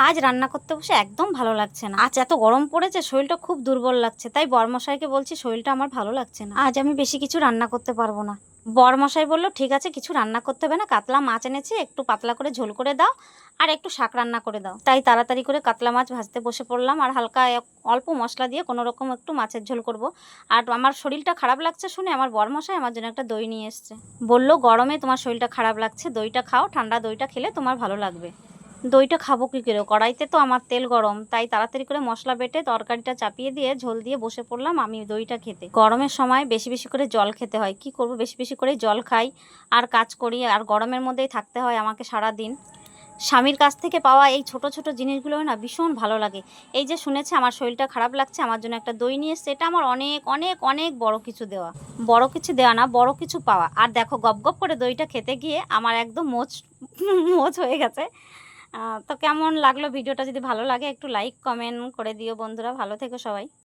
আজ রান্না করতে বসে একদম ভালো লাগছে না। আজ এত গরম পড়েছে, শরীরটা খুব দুর্বল লাগছে। তাই বরমশাইকে বলছি শরীরটা আমার ভালো লাগছে না, আজ আমি বেশি কিছু রান্না করতে পারবো না। বরমশাই বলল ঠিক আছে, কিছু রান্না করতে হবে না, কাতলা মাছ এনেছি, একটু পাতলা করে ঝোল করে দাও আর একটু শাক রান্না করে দাও। তাই তাড়াতাড়ি করে কাতলা মাছ ভাজতে বসে পড়লাম আর হালকা অল্প মশলা দিয়ে কোনো রকম একটু মাছের ঝোল করব। আর আমার শরীরটা খারাপ লাগছে শুনে আমার বরমশাই আমার জন্য একটা দই নিয়ে এসছে। বলল গরমে তোমার শরীরটা খারাপ লাগছে, দইটা খাও, ঠান্ডা দইটা খেলে তোমার ভালো লাগবে। দইটা খাবো কী করে, কড়াইতে তো আমার তেল গরম। তাই তাড়াতাড়ি করে মশলা বেটে তরকারিটা চাপিয়ে দিয়ে ঝোল দিয়ে বসে পড়লাম আমি দইটা খেতে। গরমের সময় বেশি বেশি করে জল খেতে হয়, কি করব, বেশি বেশি করে জল খাই আর কাজ করি, আর গরমের মধ্যেই থাকতে হয় আমাকে সারা দিন। স্বামীর কাছ থেকে পাওয়া এই ছোট ছোট জিনিসগুলো না ভীষণ ভালো লাগে। এই যে শুনেছে আমার শরীরটা খারাপ লাগছে, আমার জন্য একটা দই নিয়ে এসছে, এটা আমার অনেক অনেক অনেক বড় কিছু দেওয়া। বড় কিছু দেওয়া না, বড় কিছু পাওয়া। আর দেখো গপ গপ করে দইটা খেতে গিয়ে আমার একদম মোচ মোচ হয়ে গেছে। তো কেমন লাগলো ভিডিওটা? যদি ভালো লাগে একটু লাইক কমেন্ট করে দিও বন্ধুরা। ভালো থেকো সবাই।